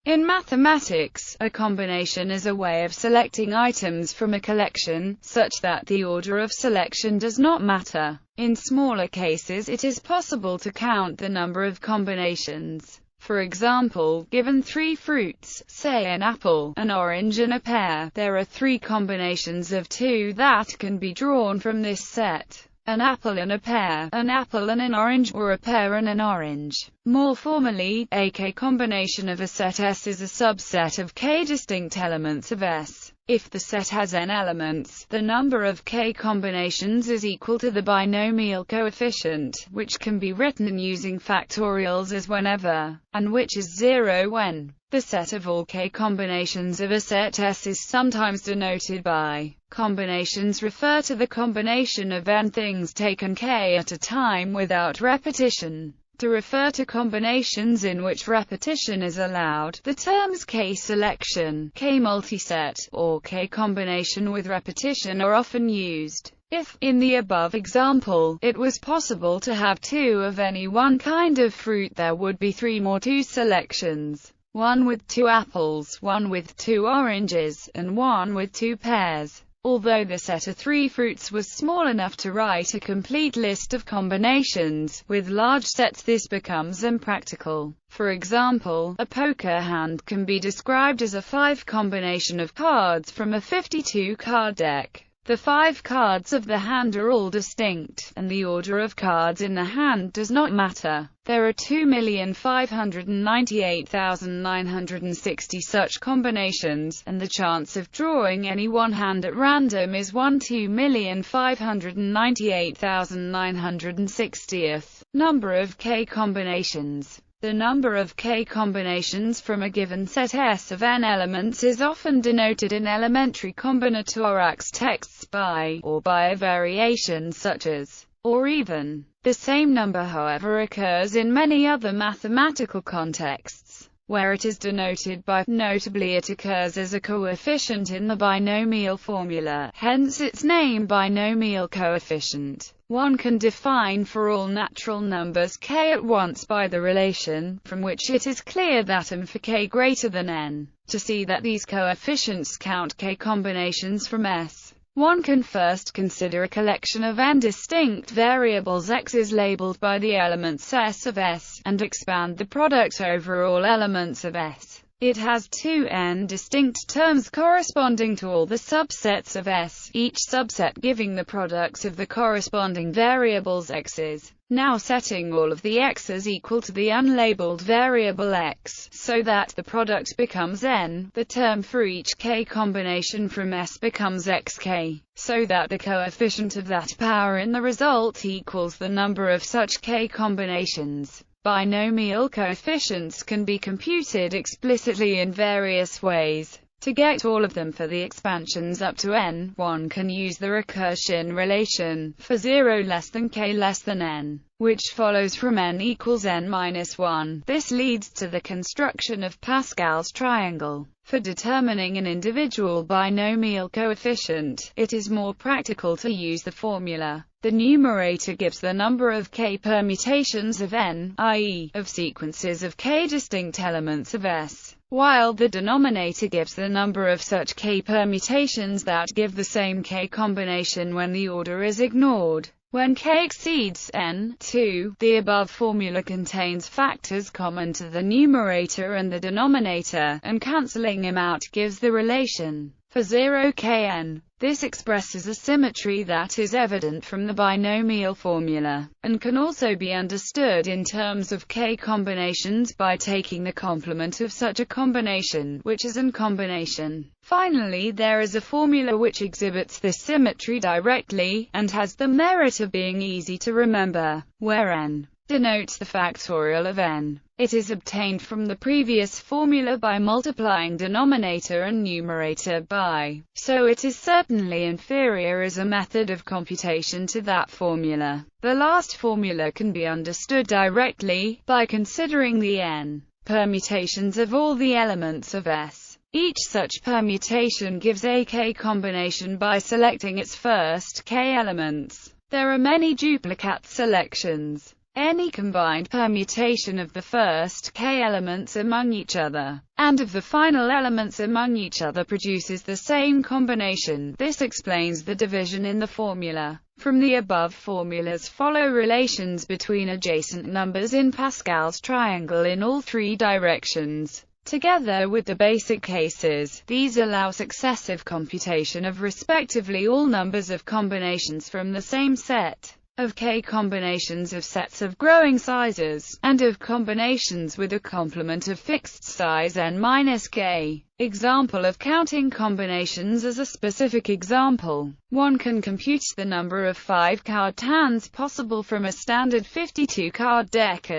In mathematics, a combination is a way of selecting items from a collection, such that the order of selection does not matter. In smaller cases it is possible to count the number of combinations. For example, given 3 fruits, say an apple, an orange and a pear, there are 3 combinations of 2 that can be drawn from this set. An apple and a pear, an apple and an orange, or a pear and an orange. More formally, a K combination of a set S is a subset of K distinct elements of S. If the set has n elements, the number of K combinations is equal to the binomial coefficient, which can be written using factorials as whenever, and which is 0 when. The set of all K combinations of a set S is sometimes denoted by combinations refer to the combination of n things taken K at a time without repetition. To refer to combinations in which repetition is allowed, the terms K selection, K multiset, or K combination with repetition are often used. If, in the above example, it was possible to have 2 of any one kind of fruit, there would be 3 more 2 selections. 1 with 2 apples, 1 with 2 oranges, and 1 with 2 pears. Although the set of 3 fruits was small enough to write a complete list of combinations, with large sets this becomes impractical. For example, a poker hand can be described as a 5 combination of cards from a 52 card deck. The 5 cards of the hand are all distinct, and the order of cards in the hand does not matter. There are 2,598,960 such combinations, and the chance of drawing any one hand at random is 1/2,598,960th. Number of K combinations. The number of K combinations from a given set S of n elements is often denoted in elementary combinatorics texts by, or by a variation such as, or even. The same number, however, occurs in many other mathematical contexts, where it is denoted by. Notably, it occurs as a coefficient in the binomial formula, hence its name binomial coefficient. One can define for all natural numbers K at once by the relation, from which it is clear that m for K greater than n. To see that these coefficients count K combinations from S, one can first consider a collection of n distinct variables x is labeled by the elements S of S, and expand the product over all elements of S. It has 2n distinct terms corresponding to all the subsets of S, each subset giving the products of the corresponding variables x's. Now setting all of the x's equal to the unlabeled variable x, so that the product becomes n, the term for each K combination from S becomes xk, so that the coefficient of that power in the result equals the number of such K combinations. Binomial coefficients can be computed explicitly in various ways. To get all of them for the expansions up to n, one can use the recursion relation, for 0 less than k less than n, which follows from n equals n minus 1. This leads to the construction of Pascal's triangle. For determining an individual binomial coefficient, it is more practical to use the formula. The numerator gives the number of K permutations of n, i.e., of sequences of K distinct elements of S, while the denominator gives the number of such K permutations that give the same K combination when the order is ignored. When K exceeds n, 2, the above formula contains factors common to the numerator and the denominator, and cancelling them out gives the relation. For 0kn, this expresses a symmetry that is evident from the binomial formula, and can also be understood in terms of K combinations by taking the complement of such a combination, which is an combination. Finally, there is a formula which exhibits this symmetry directly, and has the merit of being easy to remember, where n denotes the factorial of n. It is obtained from the previous formula by multiplying denominator and numerator by, so it is certainly inferior as a method of computation to that formula. The last formula can be understood directly, by considering the n permutations of all the elements of S. Each such permutation gives a K combination by selecting its first K elements. There are many duplicate selections. any combined permutation of the first k elements among each other, and of the final elements among each other produces the same combination. This explains the division in the formula. From the above formulas follow relations between adjacent numbers in Pascal's triangle in all three directions. Together with the basic cases, these allow successive computation of respectively all numbers of combinations from the same set of k combinations of sets of growing sizes, and of combinations with a complement of fixed size n-k. Example of counting combinations. As a specific example, one can compute the number of 5-card hands possible from a standard 52-card deck.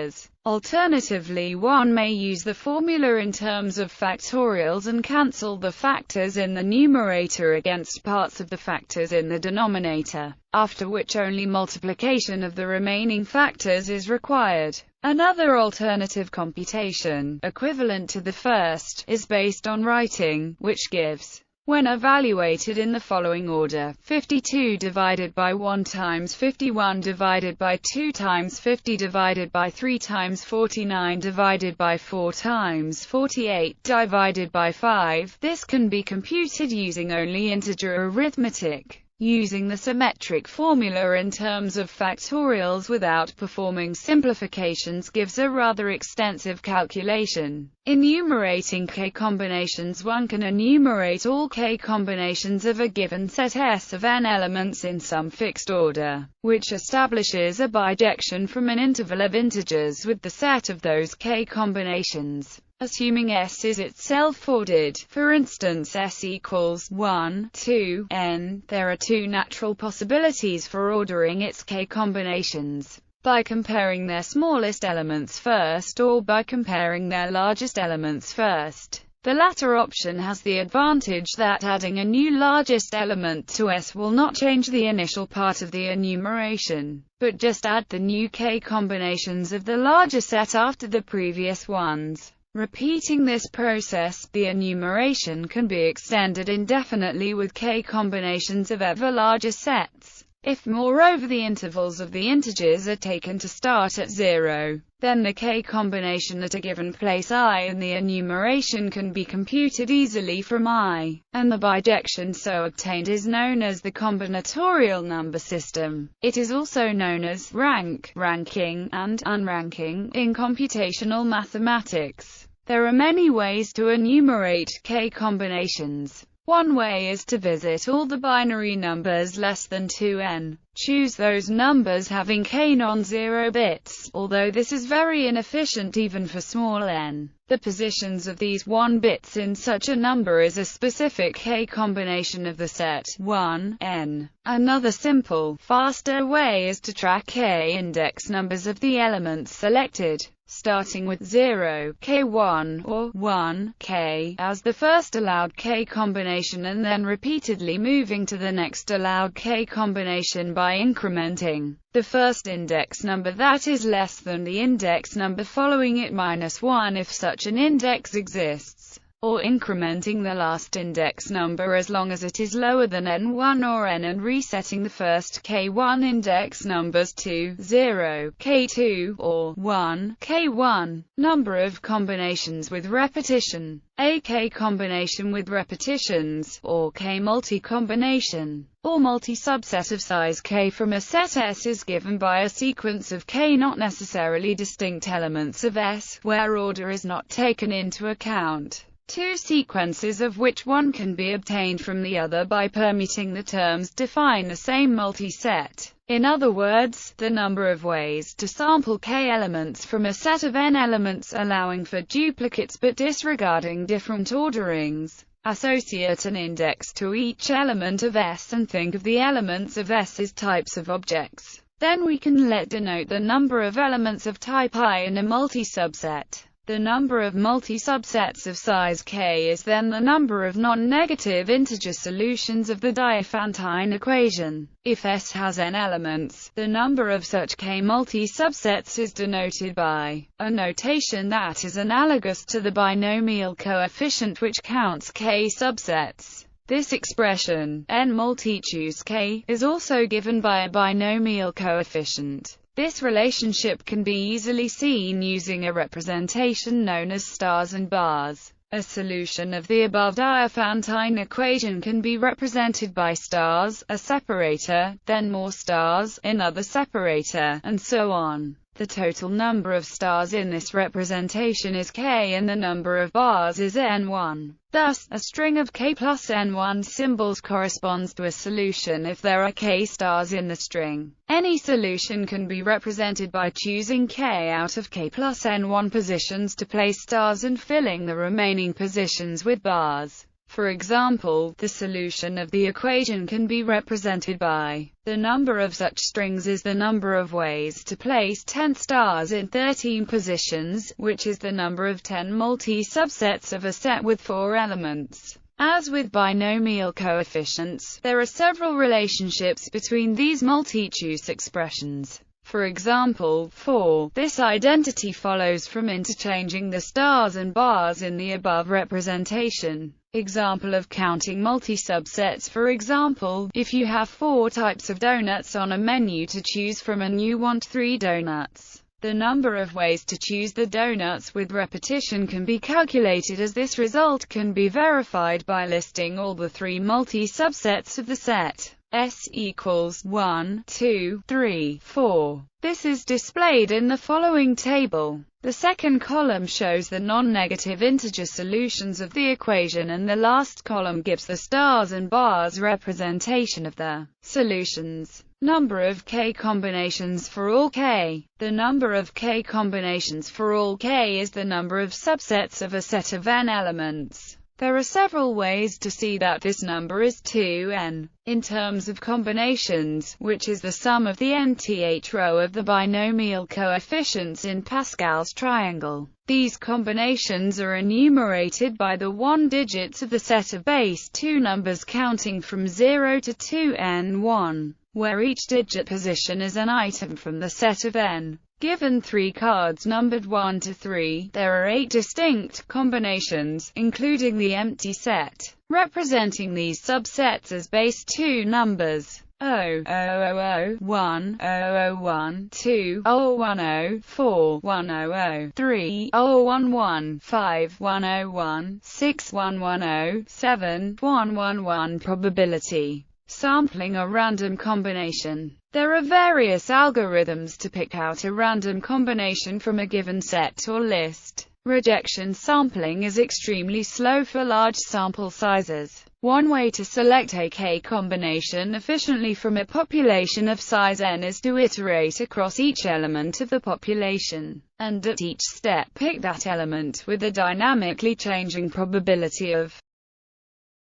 Alternatively, one may use the formula in terms of factorials and cancel the factors in the numerator against parts of the factors in the denominator, after which only multiplication of the remaining factors is required. Another alternative computation, equivalent to the first, is based on writing, which gives, when evaluated in the following order: 52 divided by 1 times 51 divided by 2 times 50 divided by 3 times 49 divided by 4 times 48 divided by 5. This can be computed using only integer arithmetic. Using the symmetric formula in terms of factorials without performing simplifications gives a rather extensive calculation. Enumerating k combinations. One can enumerate all k combinations of a given set S of n elements in some fixed order, which establishes a bijection from an interval of integers with the set of those k combinations. Assuming S is itself ordered, for instance S equals 1, 2, n, there are two natural possibilities for ordering its k combinations: by comparing their smallest elements first, or by comparing their largest elements first. The latter option has the advantage that adding a new largest element to S will not change the initial part of the enumeration, but just add the new k combinations of the larger set after the previous ones. Repeating this process, the enumeration can be extended indefinitely with k combinations of ever larger sets. If moreover the intervals of the integers are taken to start at 0, then the k combination at a given place I in the enumeration can be computed easily from I, and the bijection so obtained is known as the combinatorial number system. It is also known as rank, ranking, and unranking in computational mathematics. There are many ways to enumerate k combinations. One way is to visit all the binary numbers less than 2n. Choose those numbers having k non-zero bits, although this is very inefficient even for small n. The positions of these 1 bits in such a number is a specific k combination of the set 1, n. Another simple, faster way is to track k index numbers of the elements selected, starting with 0, k1, or 1, k, as the first allowed k combination and then repeatedly moving to the next allowed k combination by incrementing the first index number that is less than the index number following it minus 1 if such an index exists, or incrementing the last index number as long as it is lower than n1 or n and resetting the first k1 index numbers to 0, k2, or 1, k1. Number of combinations with repetition. A k combination with repetitions, or k multi-combination, or multi-subset of size k from a set S is given by a sequence of k not necessarily distinct elements of S, where order is not taken into account. Two sequences of which one can be obtained from the other by permuting the terms define the same multi-set. In other words, the number of ways to sample k elements from a set of n elements allowing for duplicates but disregarding different orderings. Associate an index to each element of S and think of the elements of S as types of objects. Then we can let denote the number of elements of type I in a multi-subset. The number of multi-subsets of size k is then the number of non-negative integer solutions of the Diophantine equation. If S has n elements, the number of such k multi-subsets is denoted by a notation that is analogous to the binomial coefficient which counts k subsets. This expression, n multi-choose k, is also given by a binomial coefficient. This relationship can be easily seen using a representation known as stars and bars. A solution of the above Diophantine equation can be represented by stars, a separator, then more stars, another separator, and so on. The total number of stars in this representation is k and the number of bars is n1. Thus, a string of k plus n1 symbols corresponds to a solution if there are k stars in the string. Any solution can be represented by choosing k out of k plus n1 positions to place stars and filling the remaining positions with bars. For example, the solution of the equation can be represented by the number of such strings is the number of ways to place 10 stars in 13 positions, which is the number of 10 multi-subsets of a set with 4 elements. As with binomial coefficients, there are several relationships between these multi-choice expressions. For example, for this identity follows from interchanging the stars and bars in the above representation. Example of counting multi-subsets. For example, if you have 4 types of donuts on a menu to choose from and you want 3 donuts, the number of ways to choose the donuts with repetition can be calculated, as this result can be verified by listing all the 3 multi-subsets of the set S equals 1, 2, 3, 4. This is displayed in the following table. The second column shows the non-negative integer solutions of the equation, and the last column gives the stars and bars representation of the solutions. Number of K combinations for all K. The number of K combinations for all K is the number of subsets of a set of n elements. There are several ways to see that this number is 2n. In terms of combinations, which is the sum of the nth row of the binomial coefficients in Pascal's triangle. These combinations are enumerated by the 1 digits of the set of base 2 numbers counting from 0 to 2n1, where each digit position is an item from the set of n. Given 3 cards numbered 1 to 3, there are 8 distinct combinations, including the empty set, representing these subsets as base 2 numbers. 0, 0, 1, 0, 1, 2, 0, 1, 0, 4, 1, 0, 0, 3, 0, 1, 1, 5, 1, 0, 1, 6, 1, 1, 0, 7, 1, 1, 1. Probability sampling a random combination. There are various algorithms to pick out a random combination from a given set or list. Rejection sampling is extremely slow for large sample sizes. One way to select a K combination efficiently from a population of size n is to iterate across each element of the population, and at each step pick that element with a dynamically changing probability of